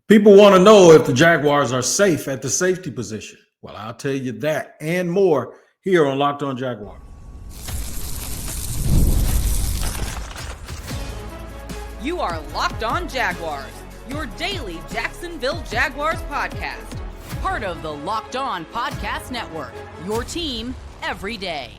People want to know if the Jaguars are safe at the safety position. Well, I'll tell you that and more here on Locked On Jaguars. You are Locked On Jaguars, your daily Jacksonville Jaguars podcast. Part of the Locked On Podcast Network, your team every day.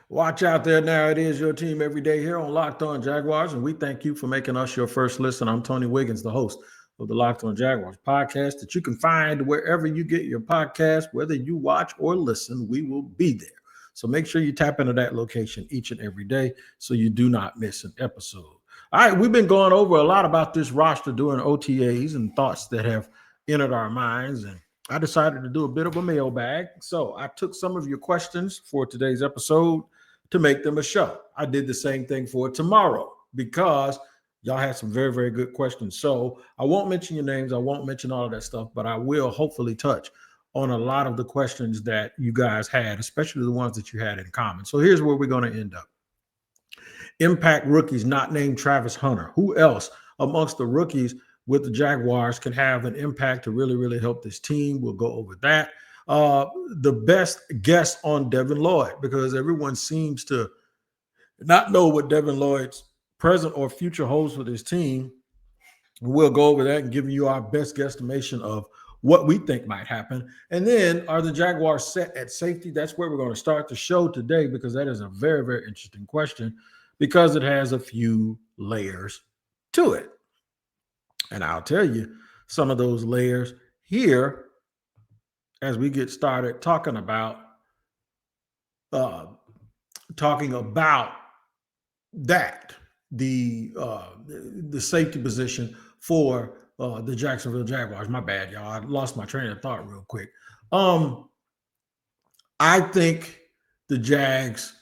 Watch out there now. It is your team every day here on Locked On Jaguars, and we thank you for making us your first listen. I'm Tony Wiggins, the host of the Locked On Jaguars podcast that you can find wherever you get your podcast. Whether you watch or listen, we will be there. So make sure you tap into that location each and every day so you do not miss an episode. All right, we've been going over a lot about this roster during OTAs and thoughts that have entered our minds, and I decided to do a bit of a mailbag. So I took some of your questions for today's episode to make them a show. I did the same thing for tomorrow because y'all had some very, very good questions. So I won't mention your names. I won't mention all of that stuff, but I will hopefully touch on a lot of the questions that you guys had, especially the ones that you had in common. So here's where we're going to end up. Impact rookies not named Travis Hunter. Who else amongst the rookies with the Jaguars can have an impact to really, really help this team? We'll go over that. The best guess on Devin Lloyd, because everyone seems to not know what Devin Lloyd's present or future holds for this team. We'll go over that and give you our best guesstimation of what we think might happen. And then, are the Jaguars set at safety? That's where we're going to start the show today, because that is a very, very interesting question, because it has a few layers to it. And I'll tell you some of those layers here as we get started talking about that, the safety position for the Jacksonville Jaguars. My bad, y'all. I lost my train of thought real quick. I think the Jags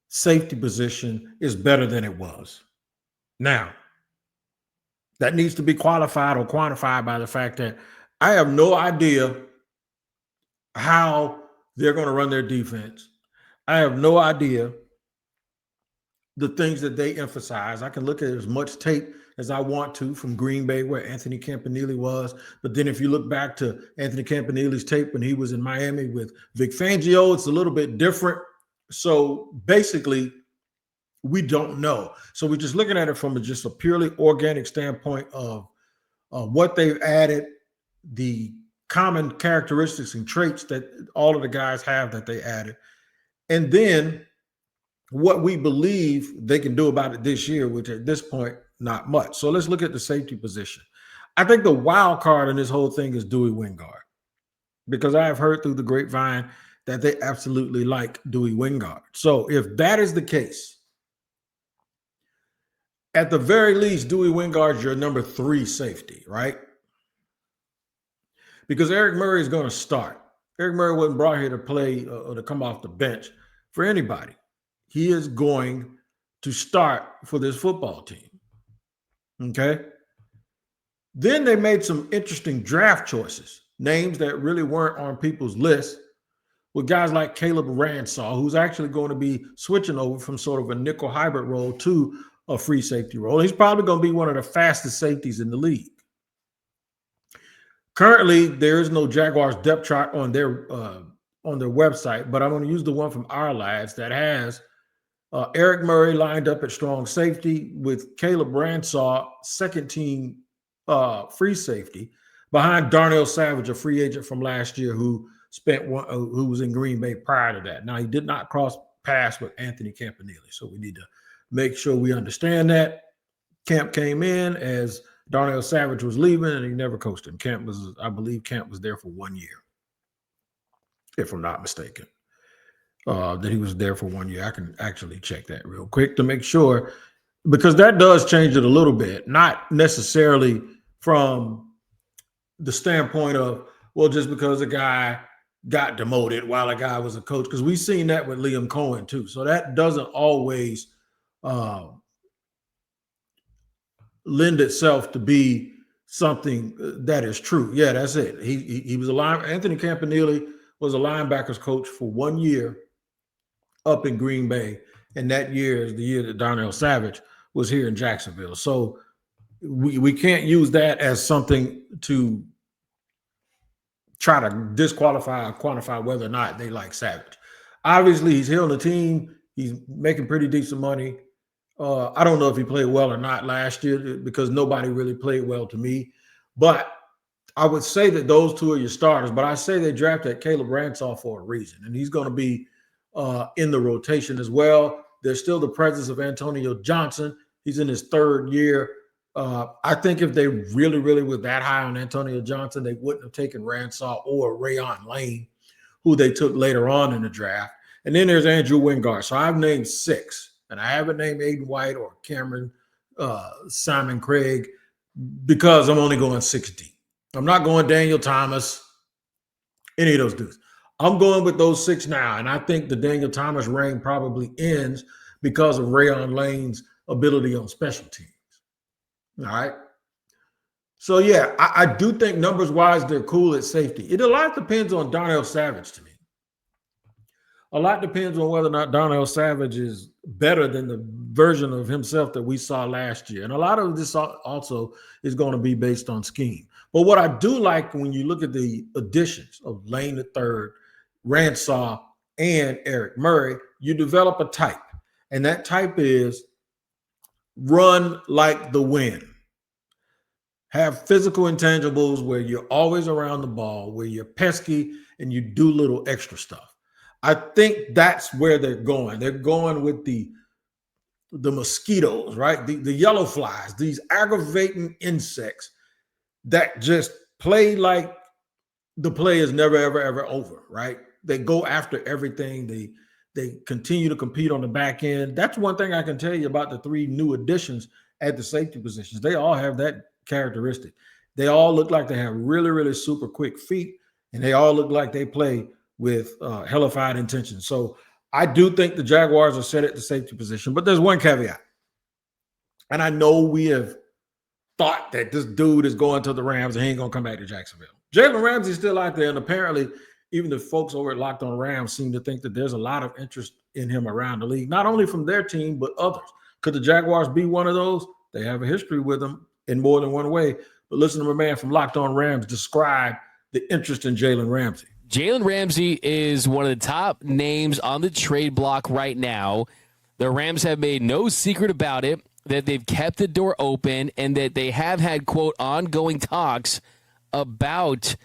safety position is better than it was. Now, that needs to be qualified or quantified by the fact that I have no idea how they're going to run their defense. I have no idea the things that they emphasize. I can look at as much tape as I want to from Green Bay, where Anthony Campanile was. But then if you look back to Anthony Campanile's tape when he was in Miami with Vic Fangio, it's a little bit different. So basically, we don't know. So we're just looking at it from just a purely organic standpoint of what they've added, the common characteristics and traits that all of the guys have that they added, and then what we believe they can do about it this year, which at this point, not much. So let's look at the safety position. I think the wild card in this whole thing is Dewey Wingard, because I have heard through the grapevine that they absolutely like Dewey Wingard. So if that is the case, at the very least, Dewey Wingard's your number 3 safety, right? Because Eric Murray is going to start. Eric Murray wasn't brought here to play or to come off the bench for anybody. He is going to start for this football team. Okay? Then they made some interesting draft choices, names that really weren't on people's list, with guys like Caleb Ransall, who's actually going to be switching over from sort of a nickel hybrid role to a free safety role. He's probably going to be one of the fastest safeties in the league. Currently, there is no Jaguars depth chart on their website, but I'm going to use the one from our lads that has Eric Murray lined up at strong safety with Caleb Ransall, second team free safety, behind Darnell Savage, a free agent from last year who was in Green Bay prior to that. Now, he did not cross paths with Anthony Campanile, so we need to make sure we understand that. Camp came in as Darnell Savage was leaving, and he never coached him. I believe Camp was there for 1 year, if I'm not mistaken. That he was there for 1 year. I can actually check that real quick to make sure, because that does change it a little bit. Not necessarily from the standpoint of, well, just because a guy got demoted while a guy was a coach, because we've seen that with Liam Cohen too. So that doesn't always lend itself to be something that is true. Yeah, that's it. He was Anthony Campanile was a linebackers coach for 1 year up in Green Bay, and that year is the year that Darnell Savage was here in Jacksonville. So we can't use that as something to try to disqualify or quantify whether or not they like Savage. Obviously, he's here on the team. He's making pretty decent money. I don't know if he played well or not last year because nobody really played well to me. But I would say that those two are your starters. But I say they drafted Caleb Ransaw for a reason, and he's going to be in the rotation as well. There's still the presence of Antonio Johnson. He's in his third year. I think if they really, really were that high on Antonio Johnson, they wouldn't have taken Ransaw or Rayon Lane, who they took later on in the draft. And then there's Andrew Wingard. So I've named 6, and I haven't named Aiden White or Cameron Simon Craig because I'm only going 6 deep. I'm not going Daniel Thomas, any of those dudes. I'm going with those 6 now, and I think the Daniel Thomas reign probably ends because of Rayon Lane's ability on special teams. All right. So, yeah, I do think numbers-wise they're cool at safety. A lot depends on Darnell Savage to me. A lot depends on whether or not Darnell Savage is better than the version of himself that we saw last year. And a lot of this also is going to be based on scheme. But what I do like when you look at the additions of Lane III, Ransaw, and Eric Murray, you develop a type. And that type is run like the wind. Have physical intangibles where you're always around the ball, where you're pesky and you do little extra stuff. I think that's where they're going. They're going with the mosquitoes, right? The yellow flies, these aggravating insects that just play like the play is never, ever, ever over, right? They go after everything. They continue to compete on the back end. That's one thing I can tell you about the 3 new additions at the safety positions. They all have that characteristic. They all look like they have really, really super quick feet, and they all look like they play with hellified intentions. So I do think the Jaguars are set at the safety position, but there's one caveat. And I know we have thought that this dude is going to the Rams and he ain't going to come back to Jacksonville. Jalen Ramsey is still out there, and apparently even the folks over at Locked On Rams seem to think that there's a lot of interest in him around the league, not only from their team, but others. Could the Jaguars be one of those? They have a history with him in more than one way. But listen to my man from Locked On Rams describe the interest in Jalen Ramsey. Jalen Ramsey is one of the top names on the trade block right now. The Rams have made no secret about it, that they've kept the door open and that they have had, quote, ongoing talks about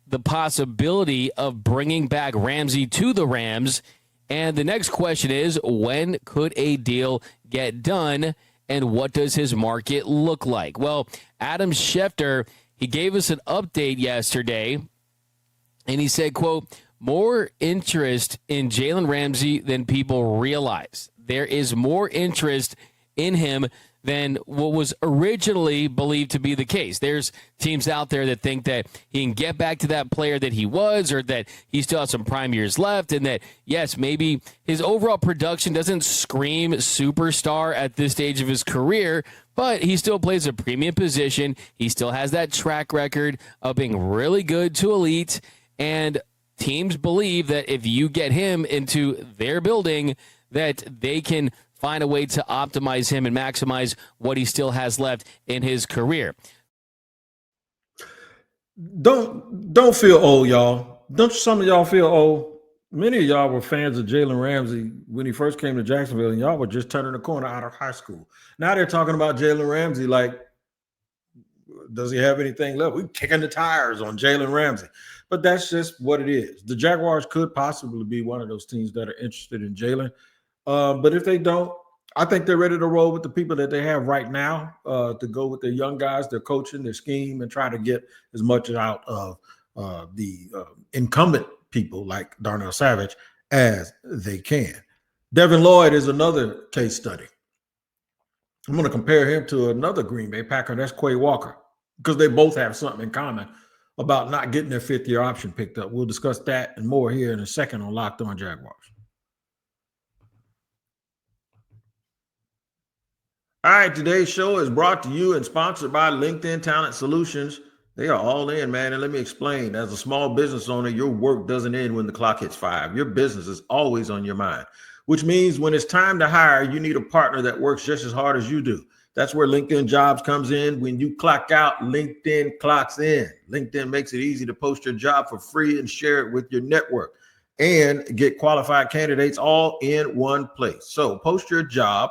the possibility of bringing back Ramsey to the Rams. And the next question is, when could a deal get done and what does his market look like? Well, Adam Schefter, he gave us an update yesterday. And he said, quote, more interest in Jalen Ramsey than people realize. There is more interest in him than what was originally believed to be the case. There's teams out there that think that he can get back to that player that he was, or that he still has some prime years left, and that, yes, maybe his overall production doesn't scream superstar at this stage of his career, but he still plays a premium position. He still has that track record of being really good to elite. And teams believe that if you get him into their building, that they can find a way to optimize him and maximize what he still has left in his career. Don't feel old, y'all. Don't some of y'all feel old? Many of y'all were fans of Jalen Ramsey when he first came to Jacksonville, and y'all were just turning the corner out of high school. Now they're talking about Jalen Ramsey like, does he have anything left? We're kicking the tires on Jalen Ramsey. But that's just what it is. The Jaguars could possibly be one of those teams that are interested in Jalen. But if they don't, I think they're ready to roll with the people that they have right now to go with their young guys, their coaching, their scheme, and try to get as much out of the incumbent people like Darnell Savage as they can. Devin Lloyd is another case study. I'm going to compare him to another Green Bay Packer. That's Quay Walker, because they both have something in common about not getting their 5th-year option picked up. We'll discuss that and more here in a second on Locked On Jaguars. All right, today's show is brought to you and sponsored by LinkedIn Talent Solutions. They are all in, man, and let me explain. As a small business owner, your work doesn't end when the clock hits 5. Your business is always on your mind, which means when it's time to hire, you need a partner that works just as hard as you do. That's where LinkedIn Jobs comes in. When you clock out, LinkedIn clocks in. LinkedIn makes it easy to post your job for free and share it with your network and get qualified candidates all in one place. So post your job.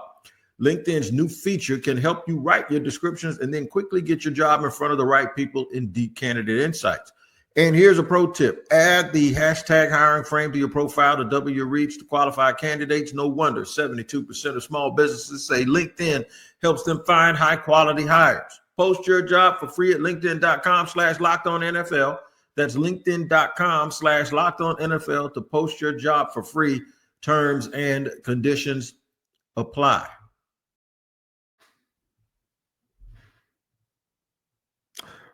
LinkedIn's new feature can help you write your descriptions and then quickly get your job in front of the right people in deep candidate insights. And here's a pro tip. Add the hashtag hiring frame to your profile to double your reach to qualified candidates. No wonder 72% of small businesses say LinkedIn helps them find high quality hires. Post your job for free at linkedin.com/lockedonnfl. That's linkedin.com/lockedonnfl to post your job for free. Terms and conditions apply.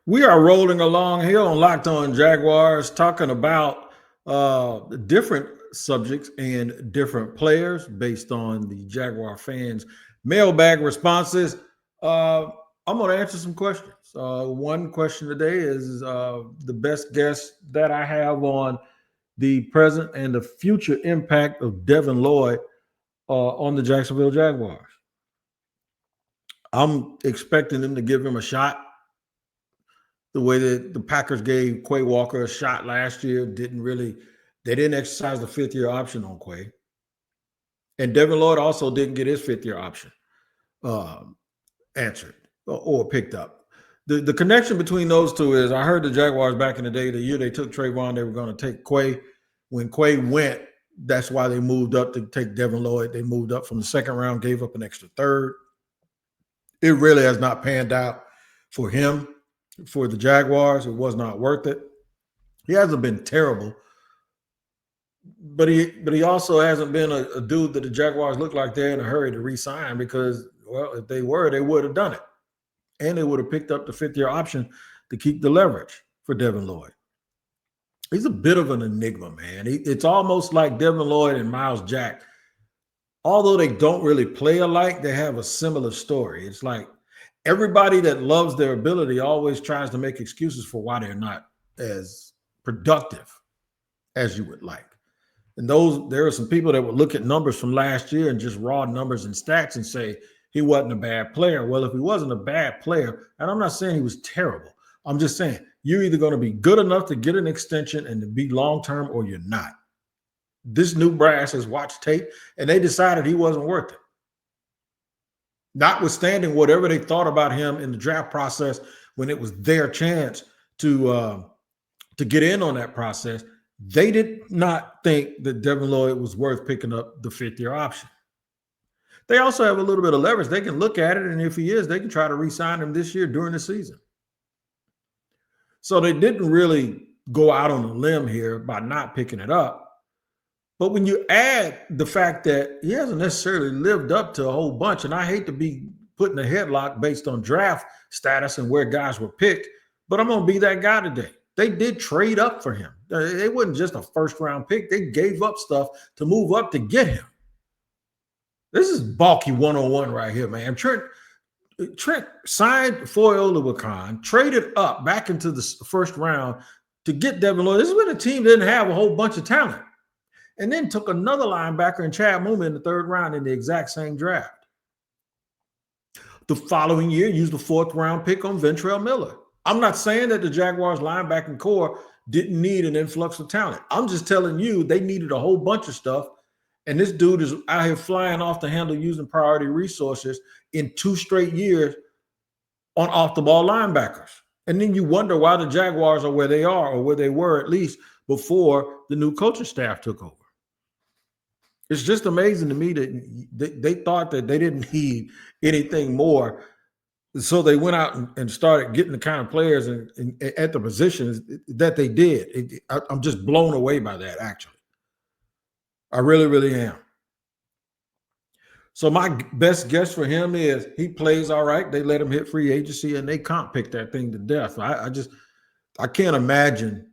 We are rolling along here on Locked On Jaguars, talking about different subjects and different players based on the Jaguar fans' mailbag responses. I'm going to answer some questions. One question today is the best guess that I have on the present and the future impact of Devin Lloyd on the Jacksonville Jaguars. I'm expecting them to give him a shot. The way that the Packers gave Quay Walker a shot last year, they didn't exercise the fifth-year option on Quay. And Devin Lloyd also didn't get his fifth-year option answered or picked up. The connection between those two is, I heard the Jaguars back in the day, the year they took Trayvon, they were going to take Quay. When Quay went, that's why they moved up to take Devin Lloyd. They moved up from the second round, gave up an extra third. It really has not panned out for him. For the Jaguars, it was not worth it. He hasn't been terrible, but he also hasn't been a dude that the Jaguars look like they're in a hurry to re-sign because, well, if they were, they would have done it. And they would have picked up the fifth-year option to keep the leverage for Devin Lloyd. He's a bit of an enigma, man. It's almost like Devin Lloyd and Miles Jack. Although they don't really play alike, they have a similar story. It's like, everybody that loves their ability always tries to make excuses for why they're not as productive as you would like. And there are some people that would look at numbers from last year and just raw numbers and stats and say he wasn't a bad player. Well, if he wasn't a bad player, and I'm not saying he was terrible, I'm just saying you're either going to be good enough to get an extension and to be long-term or you're not. This new brass has watched tape and they decided he wasn't worth it. Notwithstanding whatever they thought about him in the draft process when it was their chance to get in on that process, they did not think that Devin Lloyd was worth picking up the fifth-year option. They also have a little bit of leverage. They can look at it, and if he is, they can try to re-sign him this year during the season. So they didn't really go out on a limb here by not picking it up. But when you add the fact that he hasn't necessarily lived up to a whole bunch, and I hate to be put in a headlock based on draft status and where guys were picked, but I'm going to be that guy today. They did trade up for him. It wasn't just a first-round pick. They gave up stuff to move up to get him. This is bulky 101 right here, man. Trent signed Foye Oluokun, traded up back into the first round to get Devin Lloyd. This is when the team didn't have a whole bunch of talent. And then took another linebacker in Chad Muma in the third round in the exact same draft. The following year, used the fourth-round pick on Ventrell Miller. I'm not saying that the Jaguars linebacking core didn't need an influx of talent. I'm just telling you they needed a whole bunch of stuff, and this dude is out here flying off the handle using priority resources in 2 straight years on off-the-ball linebackers. And then you wonder why the Jaguars are where they are, or where they were at least before the new coaching staff took over. It's just amazing to me that they thought that they didn't need anything more. So they went out and started getting the kind of players and at the positions that they did. I'm just blown away by that, actually. I really, really am. So my best guess for him is he plays all right. They let him hit free agency and they can't pick that thing to death. I can't imagine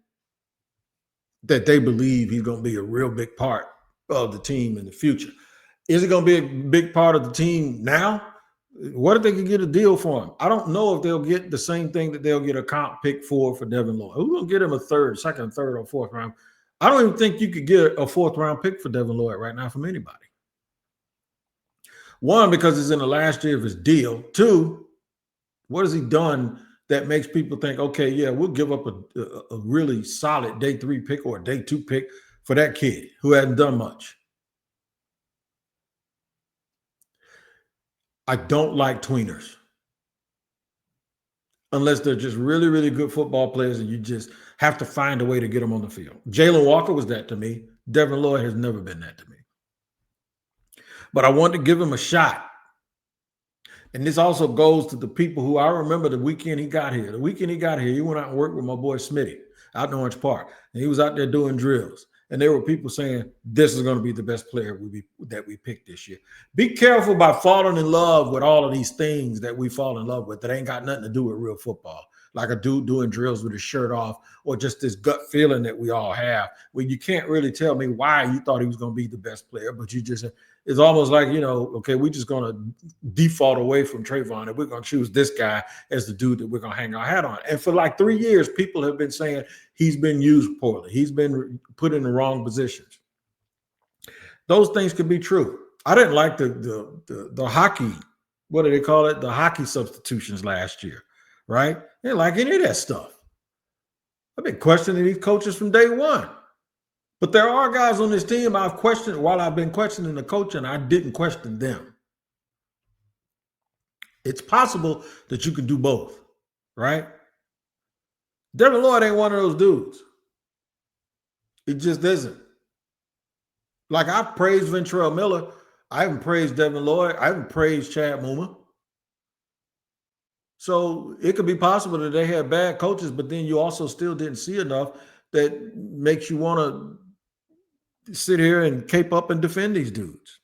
that they believe he's going to be a real big part of the team in the future. Is it going to be a big part of the team now? What if they could get a deal for him? I don't know if they'll get the same thing that they'll get a comp pick for Devin Lloyd. Who's going to get him a second, third, or fourth round? I don't even think you could get a fourth round pick for Devin Lloyd right now from anybody. One, because he's in the last year of his deal. Two, what has he done that makes people think, okay, yeah, we'll give up a really solid day 3 pick or a day 2 pick for that kid who hasn't done much? I don't like tweeners unless they're just really, really good football players and you just have to find a way to get them on the field. Jalen Walker was that to me. Devin Lloyd has never been that to me. But I wanted to give him a shot. And this also goes to the people who I remember the weekend he got here. The weekend he got here, he went out and worked with my boy Smitty out in Orange Park. And he was out there doing drills. And there were people saying, this is going to be the best player that we picked this year. Be careful about falling in love with all of these things that we fall in love with that ain't got nothing to do with real football. Like a dude doing drills with his shirt off, or just this gut feeling that we all have, where you can't really tell me why you thought he was going to be the best player, but you just, it's almost like, okay, we're just going to default away from Trayvon and we're going to choose this guy as the dude that we're going to hang our hat on. And for like 3 years, people have been saying he's been used poorly. He's been put in the wrong positions. Those things could be true. I didn't like the hockey, what do they call it? The hockey substitutions last year, right? I didn't like any of that stuff. I've been questioning these coaches from day one. But there are guys on this team I've questioned while I've been questioning the coach, and I didn't question them. It's possible that you can do both, right? Devin Lloyd ain't one of those dudes. It just isn't. Like, I've praised Ventrell Miller. I haven't praised Devin Lloyd. I haven't praised Chad Muma. So it could be possible that they had bad coaches, but then you also still didn't see enough that makes you want to sit here and cape up and defend these dudes.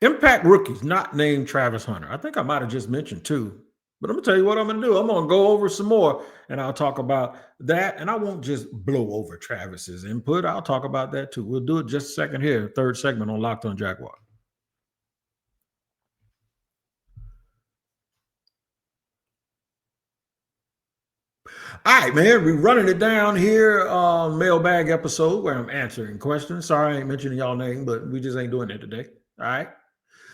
Impact rookies not named Travis Hunter. I think I might have just mentioned 2, but I'm going to tell you what I'm going to do. I'm going to go over some more, and I'll talk about that, and I won't just blow over Travis's input. I'll talk about that too. We'll do it just a second here, third segment on Locked on Jaguars. All right, man, we're running it down here on mailbag episode where I'm answering questions. Sorry I ain't mentioning y'all name, but we just ain't doing it today. All right.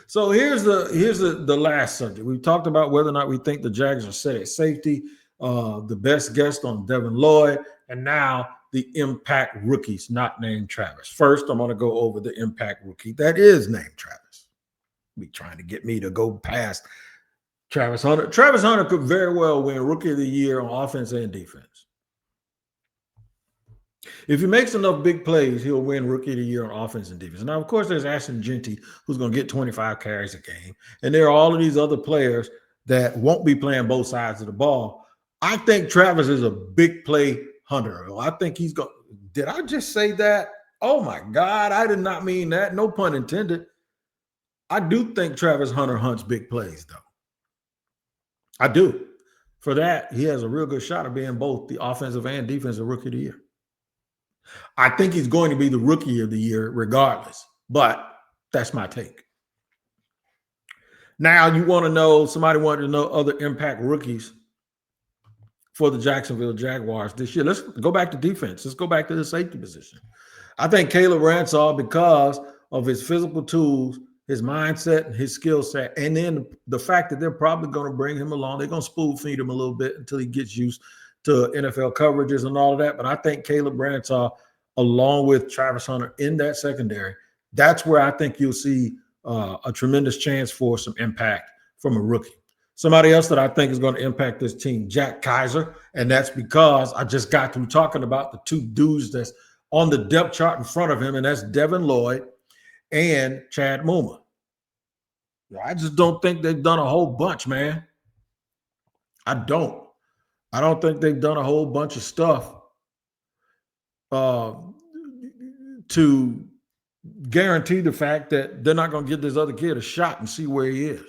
So here's the last subject. We've talked about whether or not we think the Jags are set at safety, the best guest on Devin Lloyd, and now the impact rookies not named Travis. First, I'm going to go over the impact rookie that is named Travis. Be trying to get me to go past Travis Hunter. Travis Hunter could very well win Rookie of the Year on offense and defense. If he makes enough big plays, he'll win Rookie of the Year on offense and defense. Now, of course, there's Ashton Genty, who's going to get 25 carries a game. And there are all of these other players that won't be playing both sides of the ball. I think Travis is a big play hunter. I think he's going – did I just say that? Oh, my God. I did not mean that. No pun intended. I do think Travis Hunter hunts big plays, though. I do. For that, he has a real good shot of being both the offensive and defensive Rookie of the Year. I think he's going to be the Rookie of the Year regardless, but that's my take. Now you want to know, somebody wanted to know other impact rookies for the Jacksonville Jaguars this year. Let's go back to defense. Let's go back to the safety position. I think Caleb Ransall, because of his physical tools, his mindset and his skill set, and then the fact that they're probably going to bring him along. They're going to spoon feed him a little bit until he gets used to NFL coverages and all of that. But I think Caleb Ransall, along with Travis Hunter in that secondary, that's where I think you'll see a tremendous chance for some impact from a rookie. Somebody else that I think is going to impact this team, Jack Kaiser, and that's because I just got through talking about the 2 dudes that's on the depth chart in front of him, and that's Devin Lloyd and Chad Muma. I just don't think they've done a whole bunch, man. I don't think they've done a whole bunch of stuff to guarantee the fact that they're not going to give this other kid a shot and see where he is.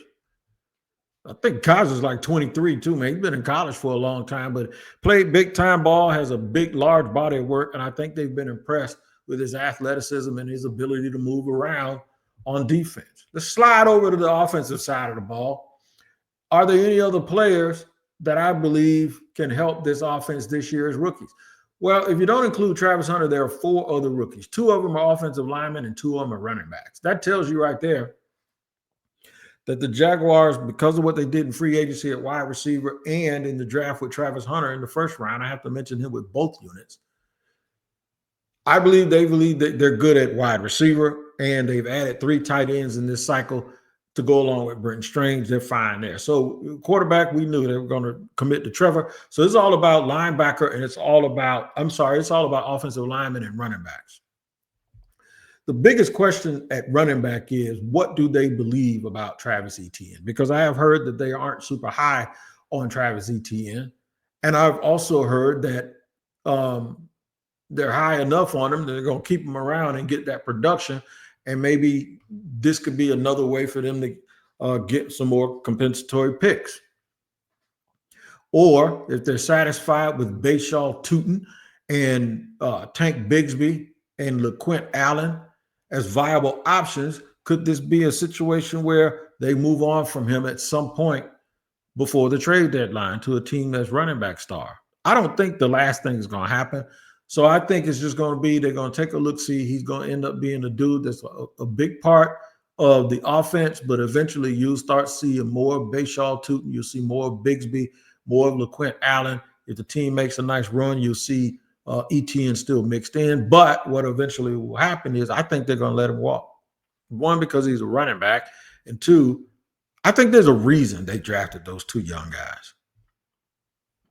I think Kaiser's like 23 too, man. He's been in college for a long time, but played big-time ball, has a big, large body of work, and I think they've been impressed with his athleticism and his ability to move around on defense. Let's slide over to the offensive side of the ball. Are there any other players that I believe can help this offense this year as rookies? Well, if you don't include Travis Hunter, there are 4 other rookies. 2 of them are offensive linemen and 2 of them are running backs. That tells you right there that the Jaguars, because of what they did in free agency at wide receiver and in the draft with Travis Hunter in the first round, I have to mention him with both units. I believe that they're good at wide receiver, and they've added 3 tight ends in this cycle to go along with Brenton Strange. They're fine there. So quarterback, we knew they were going to commit to Trevor. So it's all about linebacker, and it's all about offensive linemen and running backs. The biggest question at running back is, what do they believe about Travis Etienne? Because I have heard that they aren't super high on Travis Etienne. And I've also heard that they're high enough on him that they're going to keep him around and get that production. And maybe this could be another way for them to get some more compensatory picks. Or if they're satisfied with Bayshaul, Tuten, and Tank Bigsby and LeQuint Allen as viable options, could this be a situation where they move on from him at some point before the trade deadline to a team that's running back star? I don't think the last thing is going to happen. So I think it's just going to be, they're going to take a look, see, he's going to end up being a dude that's a big part of the offense, but eventually you'll start seeing more of Bayshaul, Tuten, you'll see more of Bigsby, more of LeQuint Allen. If the team makes a nice run, you'll see Etienne still mixed in. But what eventually will happen is I think they're going to let him walk. 1, because he's a running back, and 2, I think there's a reason they drafted those 2 young guys.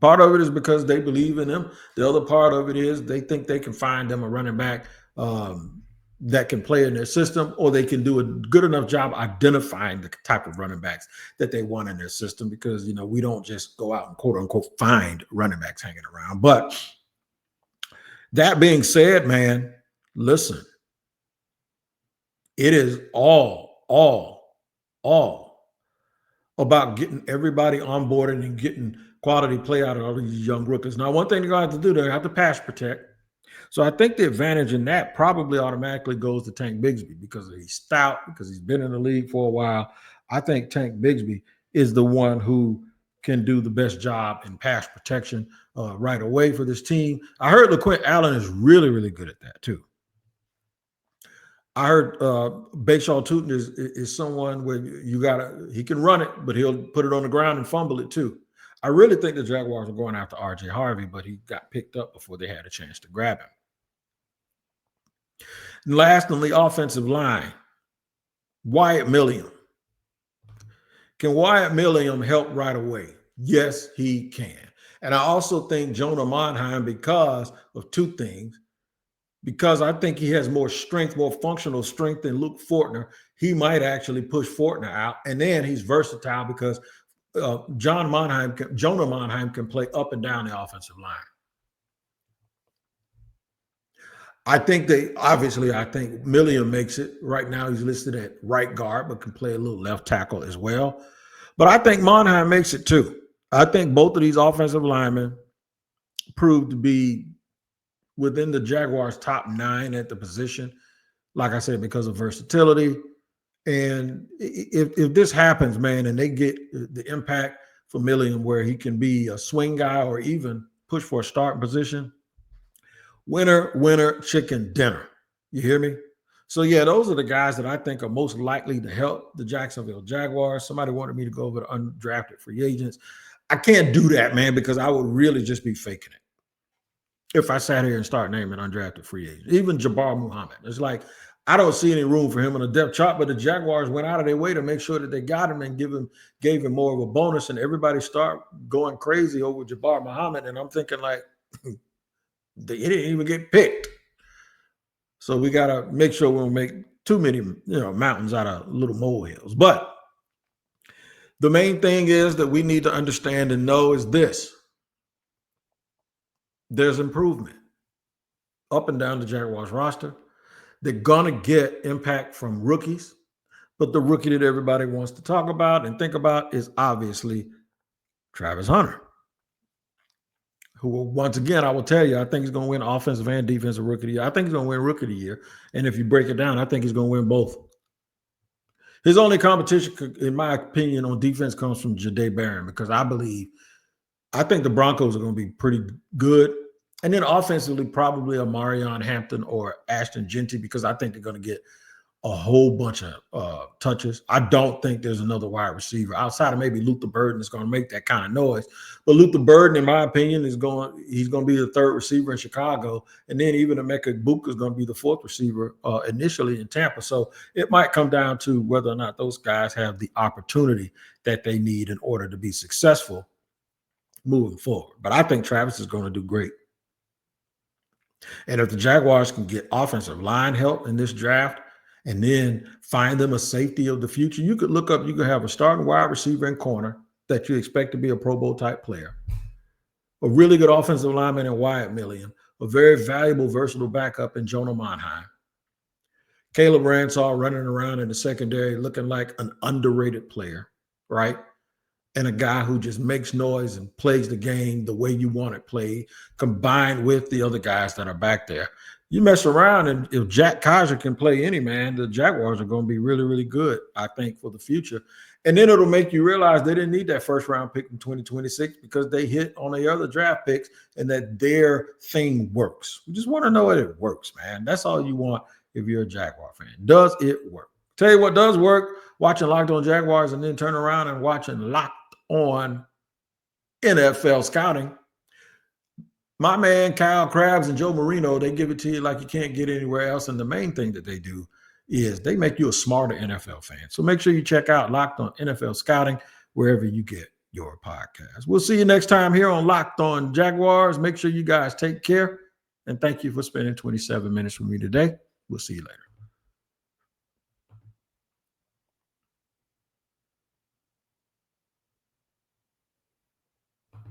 Part of it is because they believe in him. The other part of it is they think they can find them a running back that can play in their system, or they can do a good enough job identifying the type of running backs that they want in their system, because, we don't just go out and quote unquote find running backs hanging around. But that being said, man, listen, it is all about getting everybody onboarded and getting quality play out of all these young rookies. Now, one thing they're going to have to do, they have to pass protect. So I think the advantage in that probably automatically goes to Tank Bigsby, because he's stout, because he's been in the league for a while. I think Tank Bigsby is the one who can do the best job in pass protection right away for this team. I heard LeQuint Allen is really, really good at that too. I heard Bayshaul Tuten is someone where he can run it, but he'll put it on the ground and fumble it too. I really think the Jaguars are going after R.J. Harvey, but he got picked up before they had a chance to grab him. And last on the offensive line, Wyatt Milliam. Can Wyatt Milliam help right away? Yes, he can. And I also think Jonah Monheim, because of 2 things. Because I think he has more strength, more functional strength than Luke Fortner. He might actually push Fortner out. And then he's versatile because Jonah Monheim can play up and down the offensive line. I think Milliam makes it. Right now he's listed at right guard, but can play a little left tackle as well. But I think Monheim makes it too. I think both of these offensive linemen proved to be within the Jaguars' top 9 at the position, like I said, because of versatility. And if this happens, man, and they get the impact for Milliam where he can be a swing guy or even push for a starting position, winner, chicken dinner. You hear me? So, yeah, those are the guys that I think are most likely to help the Jacksonville Jaguars. Somebody wanted me to go over the undrafted free agents. I can't do that, man, because I would really just be faking it if I sat here and start naming undrafted free agents. Even Jabbar Muhammad. It's like, I don't see any room for him on the depth chart, but the Jaguars went out of their way to make sure that they got him and gave him more of a bonus, and everybody start going crazy over Jabbar Muhammad. And I'm thinking, like, he didn't even get picked. So we got to make sure we don't make too many mountains out of little molehills. But the main thing is that we need to understand and know is this. There's improvement up and down the Jaguars roster. They're going to get impact from rookies, but the rookie that everybody wants to talk about and think about is obviously Travis Hunter, who, once again, I will tell you, I think he's going to win offensive and defensive rookie of the year. I think he's going to win rookie of the year. And if you break it down, I think he's going to win both. His only competition, in my opinion, on defense comes from Jahdae Barron, because I think the Broncos are going to be pretty good. And then offensively, probably a Marion Hampton or Ashton Genty, because I think they're going to get a whole bunch of touches. I don't think there's another wide receiver outside of maybe Luther Burden that's going to make that kind of noise. But Luther Burden, in my opinion, he's going to be the third receiver in Chicago. And then even Emeka Egbuka is going to be the fourth receiver initially in Tampa. So it might come down to whether or not those guys have the opportunity that they need in order to be successful moving forward. But I think Travis is going to do great. And if the Jaguars can get offensive line help in this draft, and then find them a safety of the future, you could have a starting wide receiver and corner that you expect to be a Pro Bowl type player, a really good offensive lineman in Wyatt Millian, a very valuable, versatile backup in Jonah Monheim, Caleb Ransall running around in the secondary looking like an underrated player, right? And a guy who just makes noise and plays the game the way you want it played, combined with the other guys that are back there. You mess around, and if Jack Kaiser can play any man, the Jaguars are going to be really, really good, I think, for the future. And then it'll make you realize they didn't need that first-round pick in 2026 because they hit on the other draft picks and that their thing works. We just want to know that it works, man. That's all you want if you're a Jaguar fan. Does it work? Tell you what does work, watching Locked On Jaguars and then turn around and watching Locked On NFL Scouting. My man, Kyle Krabs and Joe Marino, they give it to you like you can't get anywhere else. And the main thing that they do is they make you a smarter NFL fan. So make sure you check out Locked On NFL Scouting wherever you get your podcast. We'll see you next time here on Locked On Jaguars. Make sure you guys take care. And thank you for spending 27 minutes with me today. We'll see you later.